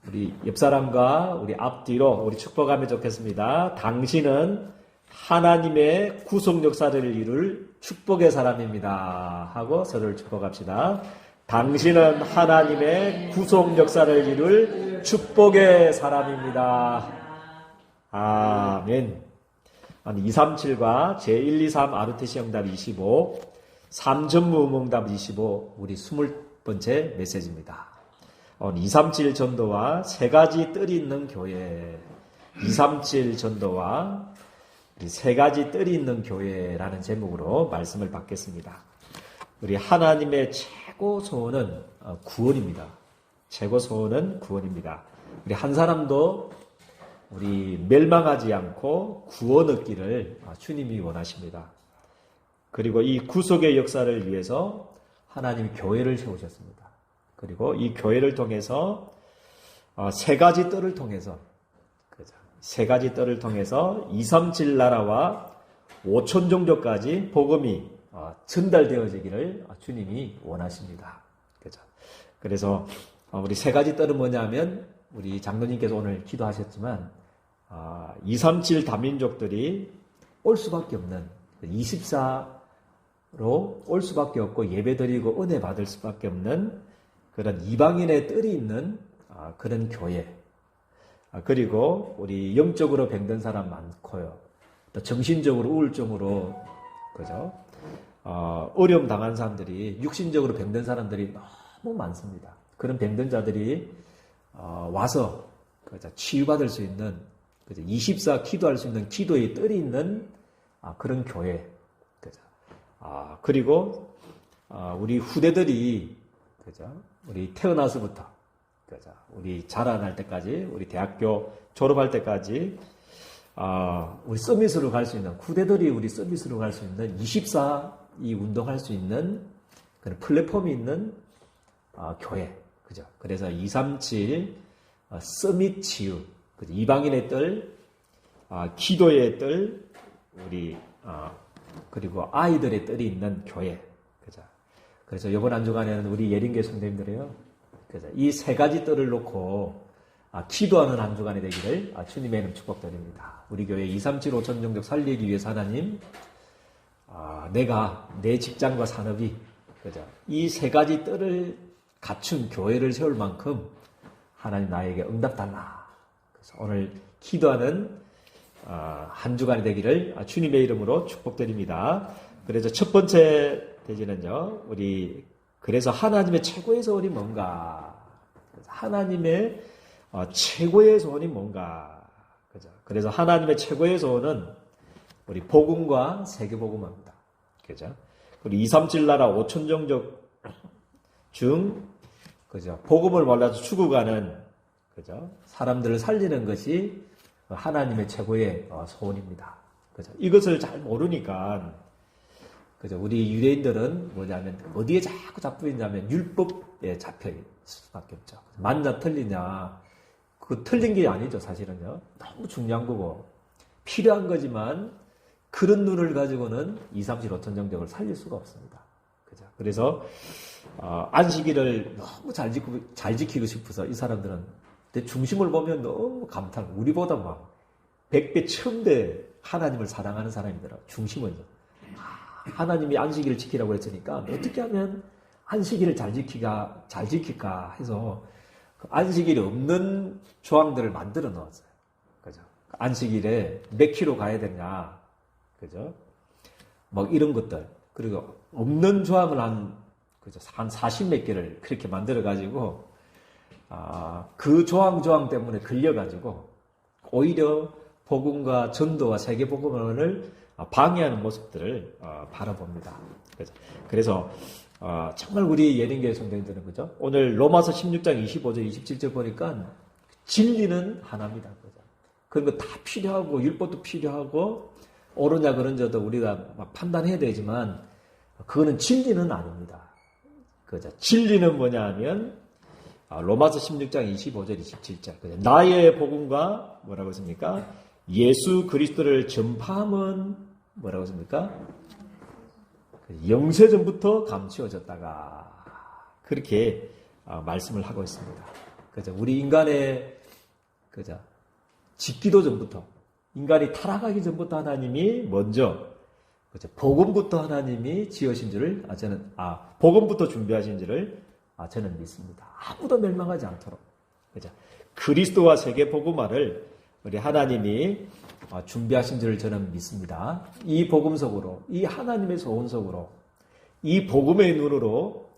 우리 옆사람과 우리 앞뒤로 우리 축복하면 좋겠습니다. 당신은 하나님의 구속 역사를 이룰 축복의 사람입니다. 하고 서로를 축복합시다. 당신은 하나님의 구속 역사를 이룰 축복의 사람입니다. 아멘. 237과 제123 아르테시 응답 25, 3전무 응답 25, 우리 20번째 메시지입니다. 237 전도와 세 가지 뜰이 있는 교회, 237 전도와 세 가지 뜰이 있는 교회라는 제목으로 말씀을 받겠습니다. 우리 하나님의 최고 소원은 구원입니다. 최고 소원은 구원입니다. 우리 한 사람도 우리 멸망하지 않고 구원 얻기를 주님이 원하십니다. 그리고 이 구속의 역사를 위해서 하나님이 교회를 세우셨습니다. 그리고 이 교회를 통해서 세 가지 뜰을 통해서 237 나라와 5천 종족까지 복음이 전달되어지기를 주님이 원하십니다. 그래서 우리 세 가지 뜰은 뭐냐면 우리 장로님께서 오늘 기도하셨지만 237 다민족들이 올 수밖에 없는 24로 올 수밖에 없고 예배드리고 은혜 받을 수밖에 없는 그런 이방인의 뜰이 있는 그런 교회, 그리고 우리 영적으로 병든 사람 많고요, 또 정신적으로 우울증으로 그죠? 어려움 당한 사람들이, 육신적으로 병든 사람들이 너무 많습니다. 그런 병든 자들이 와서 그죠? 치유받을 수 있는, 그죠? 24 기도할 수 있는 기도의 뜰이 있는 그런 교회, 그죠? 그리고 우리 후대들이 그죠? 우리 태어나서부터 그죠? 우리 자라날 때까지, 우리 대학교 졸업할 때까지 우리 서밋으로 갈 수 있는, 후대들이 우리 서밋으로 갈 수 있는 24 이 운동할 수 있는 그런 플랫폼이 있는 교회, 그죠? 그래서 237 서밋 치유, 그죠? 이방인의 뜰, 기도의 뜰, 우리 그리고 아이들의 뜰이 있는 교회, 그죠? 그래서 이번 한 주간에는 우리 예린교회 성도님들이요, 그죠? 이 세 가지 뜰을 놓고 기도하는 한 주간이 되기를 주님의 이름 축복드립니다. 우리 교회 237 5천 종족 살리기 위해서 하나님, 내가 내 직장과 산업이 그죠? 이 세 가지 뜰을 갖춘 교회를 세울 만큼 하나님 나에게 응답 달라. 그래서 오늘 기도하는 한 주간이 되기를 주님의 이름으로 축복드립니다. 그래서 첫 번째 대지는요, 우리 그래서 하나님의 최고의 소원이 뭔가? 하나님의 최고의 소원이 뭔가? 그죠? 그래서 하나님의 최고의 소원은 우리 복음과 세계복음입니다. 그죠? 그리고 237 나라 5천 종족 중, 그죠? 복음을 몰라서 죽어가는, 그죠? 사람들을 살리는 것이 하나님의 최고의 소원입니다. 그죠? 이것을 잘 모르니까, 그죠? 우리 유대인들은 뭐냐면, 어디에 자꾸 잡혀있냐면, 율법에 잡혀있을 수밖에 없죠. 맞냐, 틀리냐. 그 틀린 게 아니죠, 사실은요. 너무 중요한 거고, 필요한 거지만, 그런 눈을 가지고는 237 5천 종족을 살릴 수가 없습니다. 그죠? 그래서, 안식일을 너무 잘 지키고 싶어서 이 사람들은, 내 중심을 보면 너무 감탄, 우리보다 막 100배, 1000배 하나님을 사랑하는 사람이더라고요. 중심을. 하나님이 안식일을 지키라고 했으니까 어떻게 하면 안식일을 잘 지킬까 해서 그 안식일이 없는 조항들을 만들어 넣었어요. 그죠? 안식일에 몇 킬로 가야 되냐. 그죠? 막 이런 것들. 그리고 없는 조항을 한 40몇 개를 그렇게 만들어가지고, 그 조항 때문에 걸려가지고, 오히려 복음과 전도와 세계복음을 방해하는 모습들을 바라봅니다. 그래서 정말 우리 예린교회 성도님들은 그죠? 오늘 로마서 16장 25절 27절 보니까 진리는 하나입니다. 그죠? 그런 거 다 필요하고 율법도 필요하고 옳으냐 그런저도 우리가 막 판단해야 되지만 그거는 진리는 아닙니다. 그죠? 진리는 뭐냐 하면 로마서 16장 25절 27절 그죠? 나의 복음과 뭐라고 했습니까? 예수 그리스도를 전파함은 뭐라고 했습니까? 영세전부터 감추어졌다가 그렇게 말씀을 하고 있습니다. 그죠? 우리 인간의, 그죠? 짓기도 전부터, 인간이 타락하기 전부터 하나님이 먼저, 그죠? 복음부터 하나님이 지으신 줄을, 복음부터 준비하신 줄을, 저는 믿습니다. 아무도 멸망하지 않도록. 그죠? 그리스도와 세계 복음화를 우리 하나님이 준비하신 줄을 저는 믿습니다. 이 복음 속으로, 이 하나님의 소원 속으로, 이 복음의 눈으로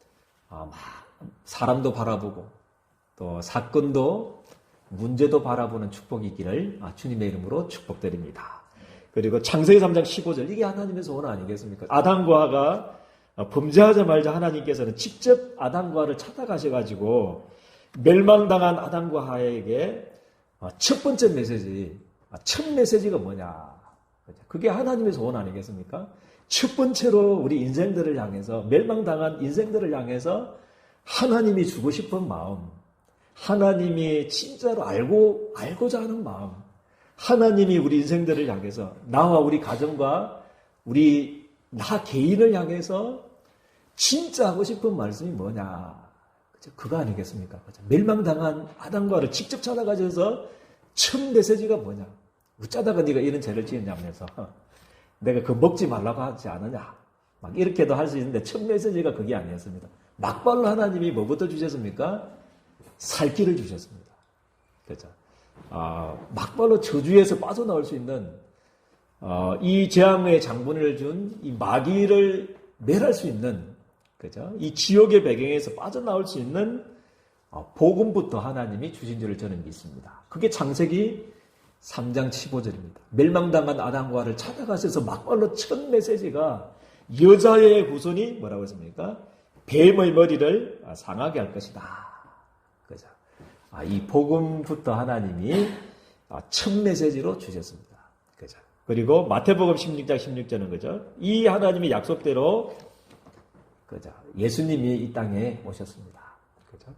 사람도 바라보고 또 사건도 문제도 바라보는 축복이 있기를 주님의 이름으로 축복드립니다. 그리고 창세기 3장 15절 이게 하나님의 소원 아니겠습니까? 아담과 하가 범죄하자마자 하나님께서는 직접 아담과 하를 찾아가셔가지고 멸망당한 아담과 하에게 첫 번째 메시지, 첫 메시지가 뭐냐? 그게 하나님의 소원 아니겠습니까? 첫 번째로 우리 인생들을 향해서, 멸망당한 인생들을 향해서 하나님이 주고 싶은 마음, 하나님이 진짜로 알고자 하는 마음, 하나님이 우리 인생들을 향해서, 나와 우리 가정과 나 개인을 향해서 진짜 하고 싶은 말씀이 뭐냐? 그거 아니겠습니까? 멸망당한 아담과 하를 직접 찾아가셔서 첫 메시지가 뭐냐? 어쩌다가 네가 이런 죄를 지었냐면서 내가 그거 먹지 말라고 하지 않느냐? 막 이렇게도 할 수 있는데 첫 메시지가 그게 아니었습니다. 막발로 하나님이 뭐부터 주셨습니까? 살 길을 주셨습니다. 그렇죠? 막발로 저주에서 빠져나올 수 있는 이 재앙의 장분을 준 이 마귀를 멸할 수 있는, 그죠? 이 지옥의 배경에서 빠져나올 수 있는 복음부터 하나님이 주신 줄을 저는 믿습니다. 그게 창세기 3장 15절입니다. 멸망당한 아담과 하와를 찾아가셔서 막발로 첫 메시지가 여자의 후손이 뭐라고 했습니까? 뱀의 머리를 상하게 할 것이다. 그죠? 이 복음부터 하나님이 첫 메시지로 주셨습니다. 그죠? 그리고 마태복음 16장 16절은 그죠? 이 하나님의 약속대로 그죠? 예수님이 이 땅에 오셨습니다. 그죠?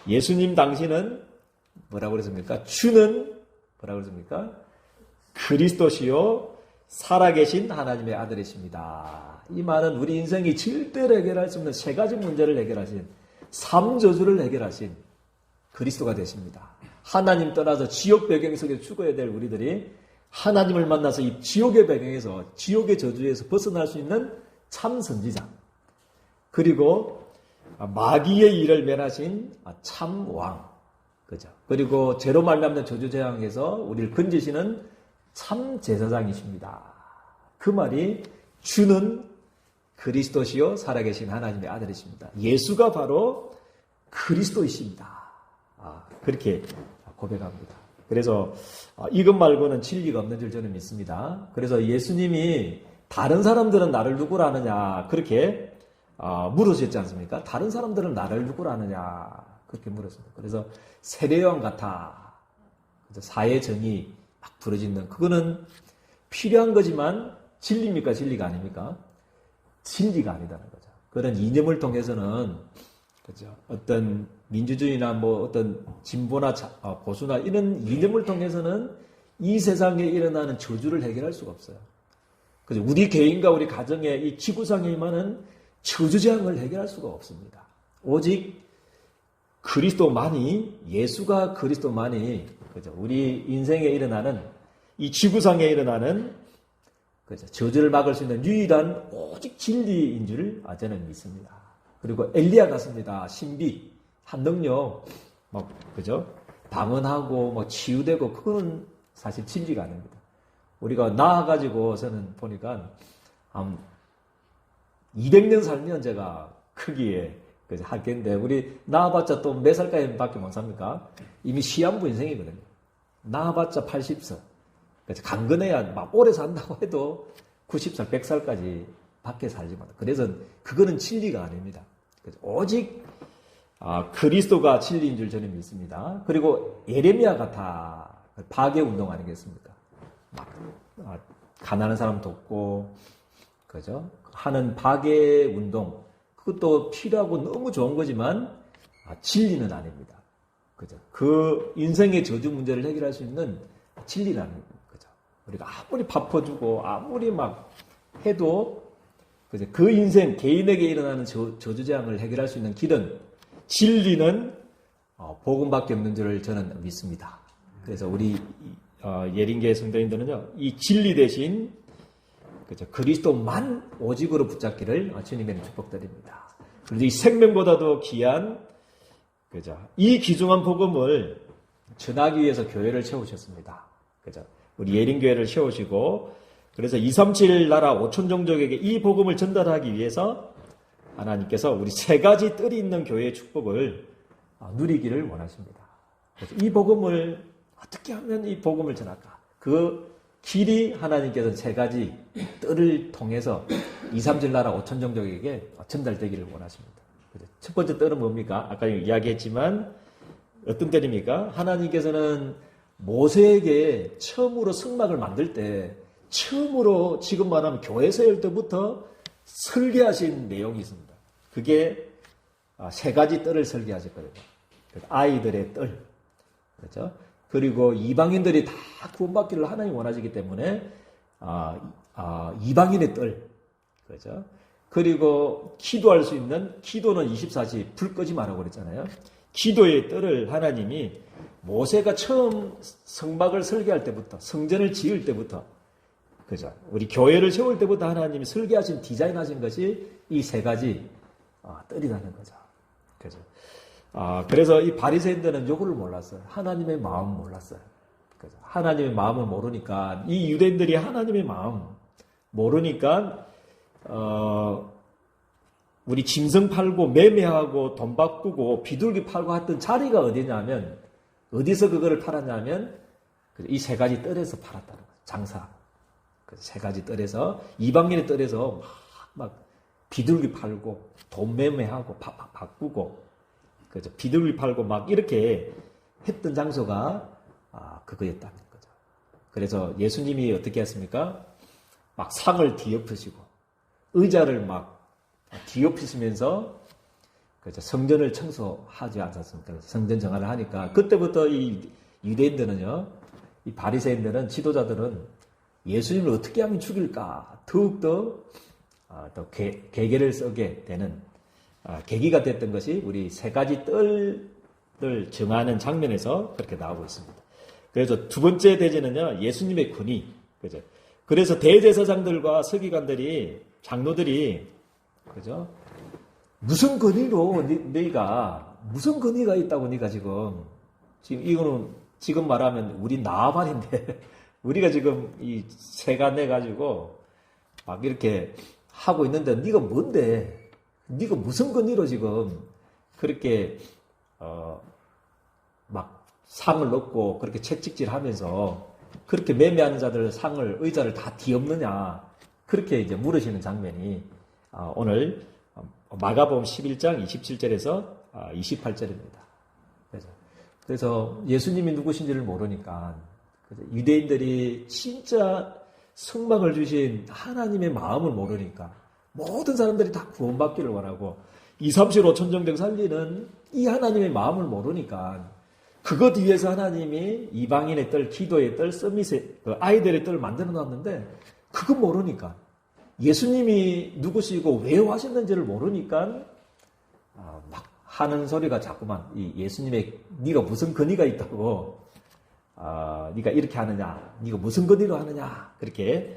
예수님 당시는 뭐라고 그랬습니까? 주는 뭐라고 그랬습니까? 그리스도시요 살아계신 하나님의 아들이십니다. 이 말은 우리 인생이 절대로 해결할 수 없는 세 가지 문제를 해결하신, 삼저주를 해결하신 그리스도가 되십니다. 하나님 떠나서 지옥 배경 속에 죽어야 될 우리들이 하나님을 만나서 이 지옥의 배경에서, 지옥의 저주에서 벗어날 수 있는 참 선지자, 그리고 마귀의 일을 멸하신 참 왕, 그죠? 그리고 죄로 말미암는 저주 재앙에서 우리를 건지시는 참 제사장이십니다. 그 말이 주는 그리스도시요 살아계신 하나님의 아들이십니다. 예수가 바로 그리스도이십니다. 그렇게 고백합니다. 그래서 이것 말고는 진리가 없는 줄 저는 믿습니다. 그래서 예수님이 다른 사람들은 나를 누구라 하느냐 그렇게 물으셨지 않습니까? 다른 사람들은 나를 누구라 하느냐 그렇게 물었습니다. 그래서 세례요한 같아. 사회 정의 막 부러지는, 그거는 필요한 거지만 진리입니까? 진리가 아닙니까? 진리가 아니다는 거죠. 그런 이념을 통해서는, 그죠? 어떤 민주주의나 뭐 어떤 진보나 보수나 이런 이념을 통해서는 이 세상에 일어나는 저주를 해결할 수가 없어요. 그죠? 우리 개인과 우리 가정의 이 지구상에 임하는 저주재앙을 해결할 수가 없습니다. 오직 그리스도만이, 예수가 그리스도만이, 그죠? 우리 인생에 일어나는, 이 지구상에 일어나는, 그죠? 저주를 막을 수 있는 유일한 오직 진리인 줄 저는 믿습니다. 그리고 엘리야 같습니다. 신비, 한능력, 그죠? 방언하고, 치유되고, 그거는 사실 진리가 아닙니다. 우리가 나아가지고, 보니까, 한 200년 살면 제가 크기에, 그래서 할 텐데, 우리 나와봤자 또 몇 살까지 밖에 못 삽니까? 이미 시한부 인생이거든요. 나와봤자 80살. 그래서 강건해야 막 오래 산다고 해도 90살, 100살까지 밖에 살지 못. 그래서 그거는 진리가 아닙니다. 그래서 오직 그리스도가 진리인 줄 저는 믿습니다. 그리고 예레미야 같아. 파괴 운동 아니겠습니까? 가난한 사람 돕고, 그죠? 하는 파괴 운동. 그것도 필요하고 너무 좋은 거지만 진리는 아닙니다. 그죠? 그 인생의 저주 문제를 해결할 수 있는 진리라는 거죠. 우리가 아무리 밥 퍼주고 아무리 막 해도 그죠? 그 인생 개인에게 일어나는 저주 재앙을 해결할 수 있는 길은, 진리는 복음밖에 없는 줄을 저는 믿습니다. 그래서 우리 예린교회 성도님들은요, 이 진리 대신 그죠, 그리스도만 오직으로 붙잡기를 주님의 축복드립니다. 그래서 이 생명보다도 귀한 그죠, 이 귀중한 복음을 전하기 위해서 교회를 세우셨습니다. 그죠, 우리 예린교회를 세우시고 그래서 237 나라 5천 종족에게 이 복음을 전달하기 위해서 하나님께서 우리 세 가지 뜰이 있는 교회의 축복을 누리기를 원하십니다. 그래서 이 복음을 어떻게 하면 이 복음을 전할까? 그 길이 하나님께서는 세 가지 뜰을 통해서 237 나라 5천 종족에게 전달되기를 원하십니다. 첫 번째 뜰은 뭡니까? 아까 이야기했지만 어떤 뜰입니까? 하나님께서는 모세에게 처음으로 성막을 만들 때 처음으로 지금 말하면 교회 세울 때부터 설계하신 내용이 있습니다. 그게 세 가지 뜰을 설계하셨거든요. 아이들의 뜰, 그렇죠? 그리고 이방인들이 다 구원받기를 하나님 원하시기 때문에 이방인의 뜰, 그렇죠? 그리고 기도할 수 있는 기도는 24시 불 끄지 말라고 그랬잖아요. 기도의 뜰을 하나님이 모세가 처음 성막을 설계할 때부터 성전을 지을 때부터 그죠? 우리 교회를 세울 때부터 하나님이 설계하신 디자인하신 것이 이 세 가지 뜰이라는 거죠. 그죠? 그래서 이 바리새인들은 요거를 몰랐어요. 하나님의 마음 몰랐어요. 그죠? 하나님의 마음을 모르니까 이 유대인들이 하나님의 마음 모르니까 우리 짐승 팔고 매매하고 돈 바꾸고 비둘기 팔고 했던 자리가 어디냐면 어디서 그거를 팔았냐면 이 세 가지 뜰에서 팔았다는 거죠. 장사. 세 가지 뜰에서 이방인의 뜰에서 막 비둘기 팔고 돈 매매하고 바꾸고 그죠? 비둘기 팔고 막 이렇게 했던 장소가 그거였다는 거죠. 그래서 예수님이 어떻게 했습니까? 막 상을 뒤엎으시고 의자를 막 뒤엎으시면서 그죠? 성전을 청소하지 않았습니까? 성전 정화를 하니까 그때부터 이 유대인들은요, 이 바리새인들은 지도자들은 예수님을 어떻게 하면 죽일까 더욱더 또 계계를 쓰게 되는 계기가 됐던 것이 우리 세 가지 뜰을 정하는 장면에서 그렇게 나오고 있습니다. 그래서 두 번째 대제는요, 예수님의 군의. 그죠? 그래서 대제사장들과 서기관들이 장로들이 그죠? 무슨 권위로 너희가 무슨 권위가 있다고 네가 지금 이거는 지금 말하면 우리 나발인데 우리가 지금 이 세가 내 가지고 막 이렇게 하고 있는데 네가 뭔데? 네가 무슨 권위로 지금 그렇게 막 상을 넣고 그렇게 채찍질하면서 그렇게 매매하는 자들 상을 의자를 다 뒤엎느냐? 그렇게 이제 물으시는 장면이 오늘 마가복음 11장 27절에서 28절입니다. 그래서 예수님이 누구신지를 모르니까 유대인들이 진짜 성막을 주신 하나님의 마음을 모르니까 모든 사람들이 다 구원받기를 원하고 237 5천 정도 살리는 이 하나님의 마음을 모르니까 그것 위해서 하나님이 이방인의 뜰, 기도의 뜰, 서밋의 아이들의 뜰을 만들어 놨는데 그거 모르니까 예수님이 누구시고 왜 하셨는지를 모르니까 막 하는 소리가 자꾸만 이 예수님의 네가 무슨 권위가 있다고 네가 이렇게 하느냐, 네가 무슨 권위로 하느냐 그렇게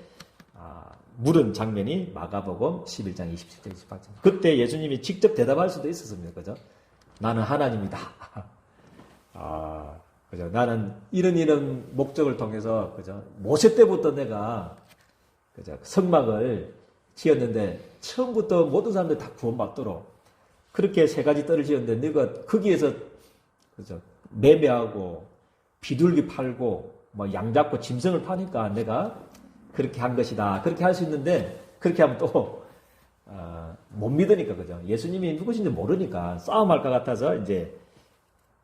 물은 장면이 마가복음 11장 27절 28절. 그때 예수님이 직접 대답할 수도 있었습니다. 그죠? 나는 하나님이다. 그죠? 나는 이런 목적을 통해서 그죠? 모세 때부터 내가 그죠? 성막을 지었는데 처음부터 모든 사람들이 다 구원받도록 그렇게 세 가지 뜰을 지었는데 네가 거기에서 그죠? 매매하고 비둘기 팔고 뭐 양 잡고 짐승을 파니까 내가 그렇게 한 것이다. 그렇게 할 수 있는데 그렇게 하면 또 못 믿으니까 그죠? 예수님이 누구신지 모르니까 싸움할 것 같아서 이제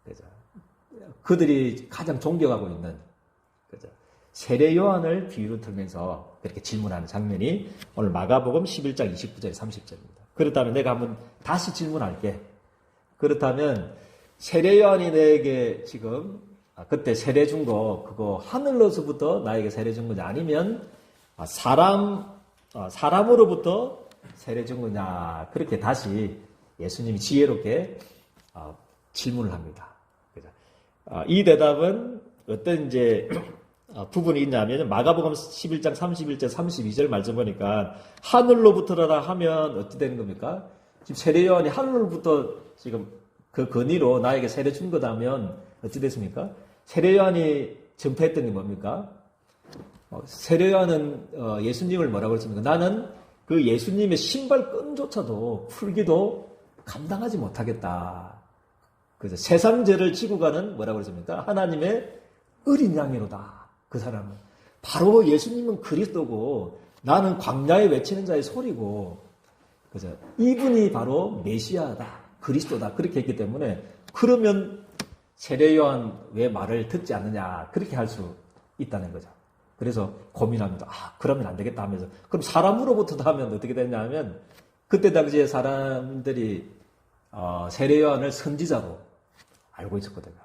그죠? 그들이 가장 존경하고 있는 그죠? 세례 요한을 비유로 들면서 그렇게 질문하는 장면이 오늘 마가복음 11장 29절 30절입니다. 그렇다면 내가 한번 다시 질문할게. 그렇다면 세례 요한이 내게 지금 그때 세례 준 거 그거 하늘로서부터 나에게 세례 준 거냐 아니면 사람으로부터 세례 준 거냐 그렇게 다시 예수님이 지혜롭게 질문을 합니다. 이 대답은 어떤 이제 부분이 있냐면 마가복음 11장 31절 32절 말씀 보니까 하늘로부터라 하면 어떻게 되는 겁니까? 지금 세례 요한이 하늘로부터 지금 그 건의로 나에게 세례 준 거다면 어찌 됐습니까? 세례 요한이 전파했던 게 뭡니까? 세례 요한은 예수님을 뭐라고 했습니까? 나는 그 예수님의 신발끈조차도 풀기도 감당하지 못하겠다. 그래서 세상 죄를 지고 가는 뭐라고 했습니까? 하나님의 어린 양이로다. 그 사람은 바로 예수님은 그리스도고 나는 광야에 외치는 자의 소리고, 그래서 이분이 바로 메시아다, 그리스도다 그렇게 했기 때문에 그러면 세례 요한 왜 말을 듣지 않느냐 그렇게 할 수 있다는 거죠. 그래서 고민합니다. 그러면 안 되겠다 하면서 그럼 사람으로부터 하면 어떻게 되냐면 그때 당시에 사람들이 세례 요한을 선지자로 알고 있었거든요.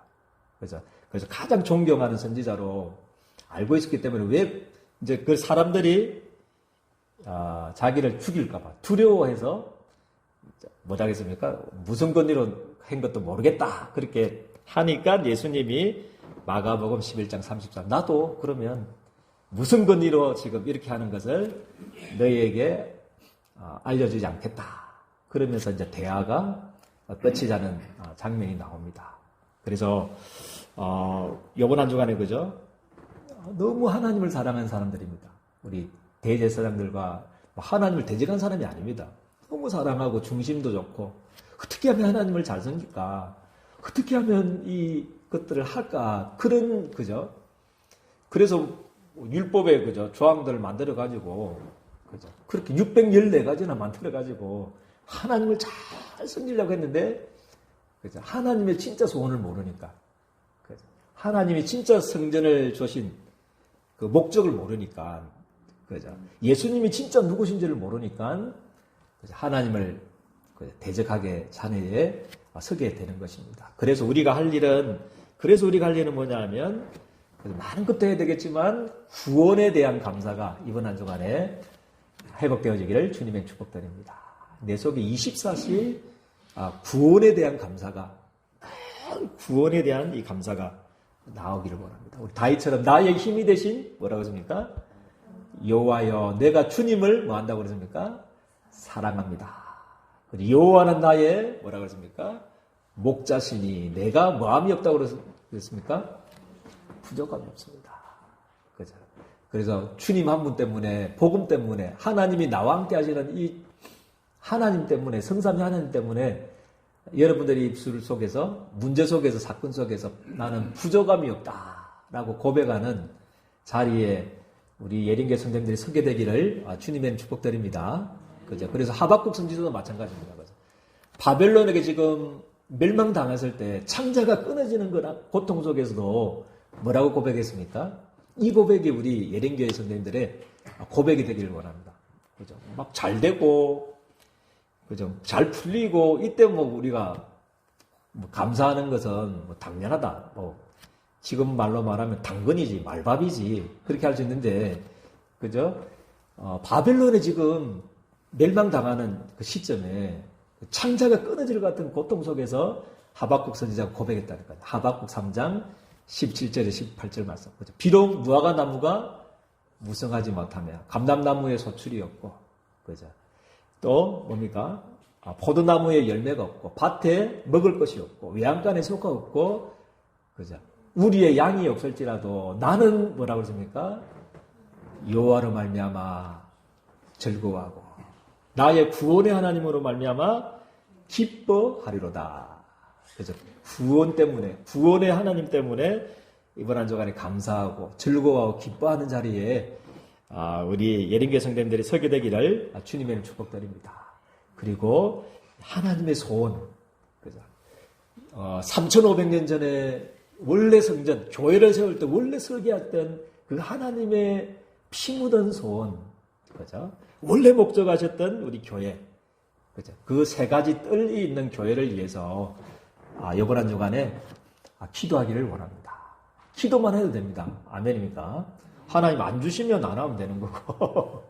그래서 가장 존경하는 선지자로 알고 있었기 때문에 왜 이제 그 사람들이 자기를 죽일까봐 두려워해서 뭐라겠습니까? 무슨 권리로 한 것도 모르겠다 그렇게 하니까 예수님이 마가복음 11장 33 나도 그러면 무슨 권리로 지금 이렇게 하는 것을 너희에게 알려주지 않겠다. 그러면서 이제 대화가 끝이 나는 장면이 나옵니다. 그래서 이번 한 주간에 그죠? 너무 하나님을 사랑하는 사람들입니다. 우리 대제사장들과 하나님을 대적한 사람이 아닙니다. 너무 사랑하고 중심도 좋고 어떻게 하면 하나님을 잘 섬길까? 어떻게 하면 이 것들을 할까? 그런 그죠? 그래서 율법에 그죠? 조항들을 만들어 가지고 그죠? 그렇게 614가지나 만들어 가지고 하나님을 잘 섬기려고 했는데 그죠? 하나님의 진짜 소원을 모르니까 그죠? 하나님이 진짜 성전을 주신 그 목적을 모르니까 그죠? 예수님이 진짜 누구신지를 모르니까 그죠? 하나님을 대적하게 자네에 서게 되는 것입니다. 그래서 우리가 할 일은 뭐냐 하면 많은 것도 해야 되겠지만 구원에 대한 감사가 이번 한 주간에 회복되어지기를 주님의 축복드립니다. 내 속에 24시 구원에 대한 감사가 이 감사가 나오기를 원합니다. 우리 다윗처럼 나의 힘이 되신 뭐라고 했습니까? 여호와여 내가 주님을 뭐 한다고 그랬습니까? 사랑합니다. 여호와는 나의 뭐라고 했습니까? 목자시니 내가 마음이 없다고 그랬습니까? 부족함이 없습니다. 그죠? 그래서 주님 한 분 때문에 복음 때문에 하나님이 나와 함께 하시는 이 하나님 때문에 성삼위 하나님 때문에 여러분들의 입술 속에서 문제 속에서 사건 속에서 나는 부족함이 없다라고 고백하는 자리에 우리 예린교 성도님들이 서게 되기를 주님의 축복드립니다. 그죠? 그래서 하박국 선지자도 마찬가지입니다. 그죠? 바벨론에게 지금 멸망당했을 때 창자가 끊어지는 거나 고통 속에서도 뭐라고 고백했습니까? 이 고백이 우리 예린교회 성도님들의 고백이 되기를 원합니다. 그죠? 막 잘 되고, 그죠? 잘 풀리고, 이때 뭐 우리가 감사하는 것은 뭐 당연하다. 지금 말로 말하면 당근이지, 말밥이지. 그렇게 할 수 있는데, 그죠? 바벨론에 지금 멸망당하는 그 시점에 창자가 끊어질 것 같은 고통 속에서 하박국 선지자가 고백했다니까요. 하박국 3장 17절에 18절 말씀. 그죠? 비록 무화과 나무가 무성하지 못하며 감람나무에 소출이 없고, 그죠? 또 뭡니까? 포도나무에 열매가 없고 밭에 먹을 것이 없고 외양간에 소가 없고, 그죠? 우리의 양이 없을지라도 나는 뭐라고 그랬습니까? 여호와로 말미암아 즐거워하고 나의 구원의 하나님으로 말미암아 기뻐하리로다. 그죠? 구원 때문에, 구원의 하나님 때문에 이번 한 주간에 감사하고 즐거워하고 기뻐하는 자리에 우리 예린교 성도님들이 서게 되기를 주님의 축복드립니다. 그리고 하나님의 소원, 그죠? 3,500년 전에 원래 성전, 교회를 세울 때 원래 설계했던 그 하나님의 피 묻은 소원, 그죠? 원래 목적하셨던 우리 교회, 그죠? 그 세 가지 뜰이 있는 교회를 위해서 이번 한 주간에 기도하기를 원합니다. 기도만 해도 됩니다. 아멘입니까? 하나님 안 주시면 안 하면 되는 거고,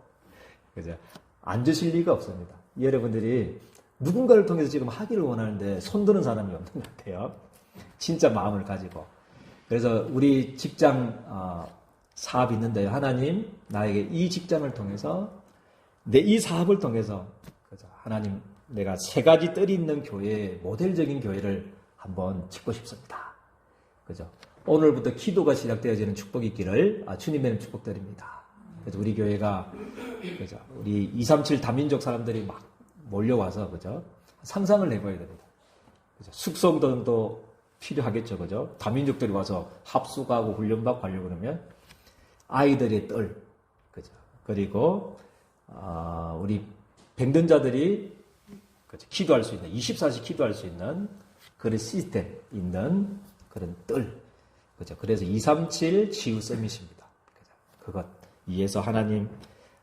그죠? 안 주실 리가 없습니다. 여러분들이 누군가를 통해서 지금 하기를 원하는데 손드는 사람이 없는 것 같아요. 진짜 마음을 가지고. 그래서 우리 직장 사업이 있는데요. 하나님 나에게 이 직장을 통해서 내 이 사업을 통해서 그죠? 하나님 내가 세 가지 뜰이 있는 교회 모델적인 교회를 한번 짓고 싶습니다. 그죠? 오늘부터 기도가 시작되어지는 축복이 있기를 주님의 이름 축복드립니다. 그래서 우리 교회가 그죠? 우리 237 다민족 사람들이 막 몰려와서 그죠? 상상을 해봐야 됩니다. 그죠? 숙성도 필요하겠죠, 그죠? 다민족들이 와서 합숙하고 훈련받고 하려고 그러면 아이들의 뜰, 그죠? 그리고 우리 병든자들이 그죠? 기도할 수 있는 24시 기도할 수 있는 그런 시스템 있는 그런 뜰, 그죠? 그래서 237 치유 서밋입니다. 그죠? 그것 위해서 하나님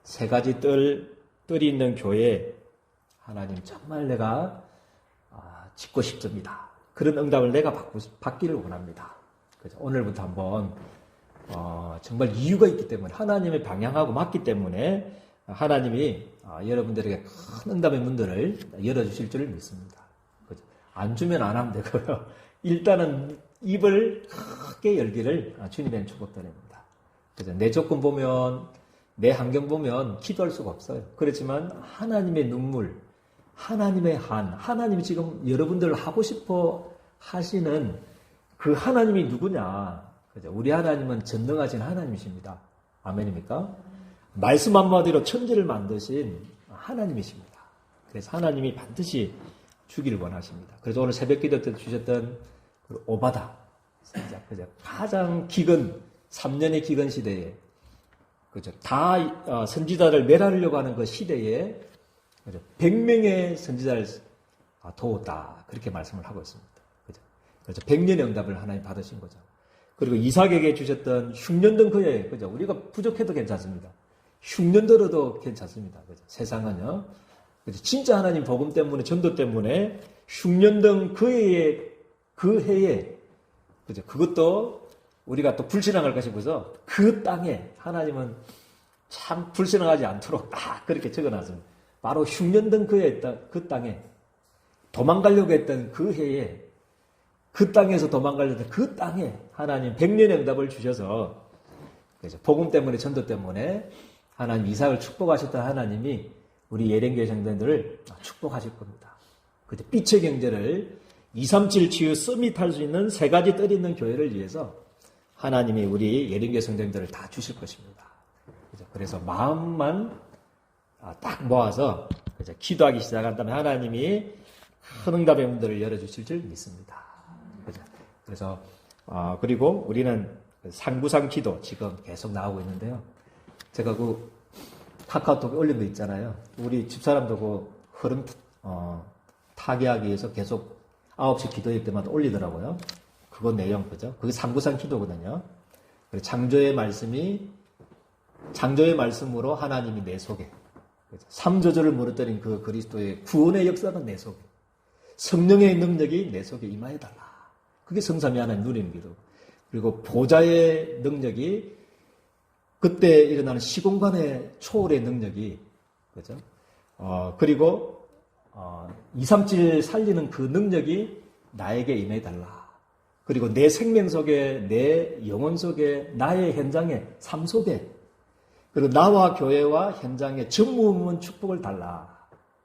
세 가지 뜰이 있는 교회 하나님 정말 내가 짓고 싶습니다. 그런 응답을 내가 받기를 원합니다. 그죠? 오늘부터 한번 정말 이유가 있기 때문에 하나님의 방향하고 맞기 때문에 하나님이 여러분들에게 큰 응답의 문들을 열어주실 줄 믿습니다. 그죠? 안 주면 안 하면 되고요. 일단은 입을 크게 열기를 주님의 축복드립니다. 그죠? 내 조건 보면 내 환경 보면 기도할 수가 없어요. 그렇지만 하나님의 눈물, 하나님의 하나님이 지금 여러분들 하고 싶어 하시는 그 하나님이 누구냐? 그죠? 우리 하나님은 전능하신 하나님이십니다. 아멘입니까? 말씀 한마디로 천지를 만드신 하나님이십니다. 그래서 하나님이 반드시 주기를 원하십니다. 그래서 오늘 새벽 기도 때 주셨던 그 오바다, 그죠? 가장 기근, 3년의 기근 시대에, 그죠? 다 선지자를 멸하려고 하는 그 시대에 100명의 선지자를 도웠다. 그렇게 말씀을 하고 있습니다. 그죠? 그래서 100년의 응답을 하나님 받으신 거죠. 그리고 이삭에게 주셨던 흉년된 그의, 그죠? 우리가 부족해도 괜찮습니다. 흉년들어도 괜찮습니다. 그죠? 세상은요. 그죠? 진짜 하나님 복음 때문에, 전도 때문에 흉년된 그 해에, 그죠? 그것도 우리가 또 불신앙할 것이고서 그 땅에 하나님은 참 불신앙하지 않도록 딱 그렇게 적어놨습니다. 바로 흉년된 그 땅에 도망가려고 했던 그 해에 그 땅에서 도망가려고 했던 그 땅에 하나님 100년의 응답을 주셔서 그래서 복음 때문에 전도 때문에 하나님 이삭을 축복하셨던 하나님이 우리 예령교회 성도들을 축복하실 겁니다. 그때 빛의 경제를 237 치유 서밋할 수 있는 세 가지 뜰 있는 교회를 위해서 하나님이 우리 예령교회 성도들을 다 주실 것입니다. 그래서 마음만 딱 모아서 기도하기 시작한다면 하나님이 큰 응답의 문들을 열어주실 줄 믿습니다. 그래서 그리고 우리는 상부상 기도 지금 계속 나오고 있는데요. 제가 그 카카오톡에 올린 거 있잖아요. 우리 집사람도 그 흐름 타개하기 위해서 계속 9시 기도회 때마다 올리더라고요. 그거 내용 그죠? 그게 상부상 기도거든요. 그리고 창조의 말씀으로 하나님이 내 속에 3저절을 무너뜨린 그 그리스도의 구원의 역사는 내 속에 성령의 능력이 내 속에 임하여달라. 그게 성삼위 하나님 누리는 기도. 그리고 보좌의 능력이 그때 일어나는 시공간의 초월의 능력이 그죠? 그리고 237 살리는 그 능력이 나에게 임해달라. 그리고 내 생명 속에 내 영혼 속에 나의 현장에 삶 속에 그리고 나와 교회와 현장에 전무후무한 축복을 달라.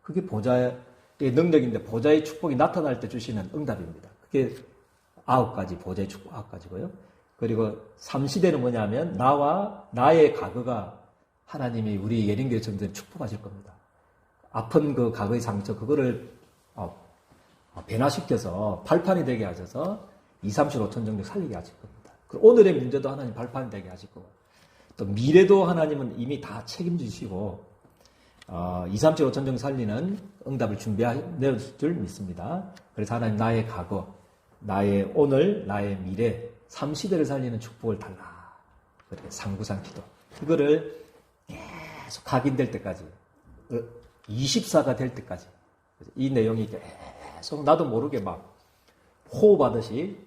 그게 보좌의 능력인데 보좌의 축복이 나타날 때 주시는 응답입니다. 그게 9가지 보좌의 축복 9가지고요. 그리고 3시대는 뭐냐면 나와 나의 과거가 하나님이 우리 예령교회 성도들 축복하실 겁니다. 아픈 그 과거의 상처 그거를 변화시켜서 발판이 되게 하셔서 237, 5천 정도 살리게 하실 겁니다. 그리고 오늘의 문제도 하나님 발판이 되게 하실 거고 또 미래도 하나님은 이미 다 책임지시고 237, 5천 정도 살리는 응답을 준비할 줄 믿습니다. 그래서 하나님 나의 과거, 나의 오늘, 나의 미래 3시대를 살리는 축복을 달라. 그렇게 상부상 기도. 그거를 계속 각인될 때까지 24가 될 때까지 이 내용이 계속 나도 모르게 막 호흡하듯이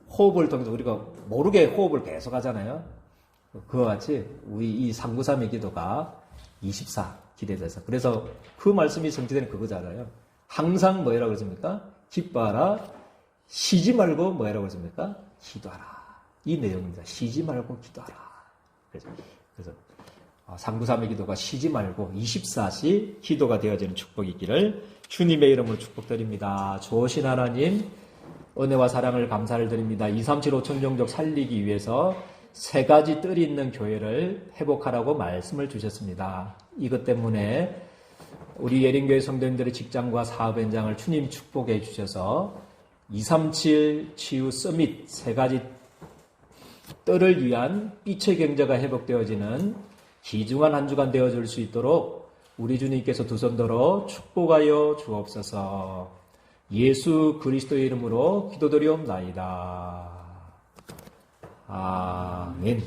호흡을 통해서 우리가 모르게 호흡을 계속 하잖아요. 그와 같이 우리 이 상부삼의 기도가 24 기대돼서 그래서 그 말씀이 성취되는 그거잖아요. 항상 뭐라고 그랬습니까? 기뻐하라. 쉬지 말고 뭐라고 그랬습니까? 기도하라. 이 내용입니다. 쉬지 말고 기도하라. 그래서 상부삼의 기도가 쉬지 말고 24시 기도가 되어지는 축복이 있기를 주님의 이름으로 축복드립니다. 좋으신 하나님, 은혜와 사랑을 감사를 드립니다. 237 5천 종족 살리기 위해서 세 가지 뜰이 있는 교회를 회복하라고 말씀을 주셨습니다. 이것 때문에 우리 예린교회 성도님들의 직장과 사업 현장을 주님 축복해 주셔서 237 치유 서밋 세 가지 뜰을 위한 빛의 경제가 회복되어지는 귀중한 한 주간 되어줄 수 있도록 우리 주님께서 두 손 들어 축복하여 주옵소서. 예수 그리스도의 이름으로 기도드리옵나이다. 아멘.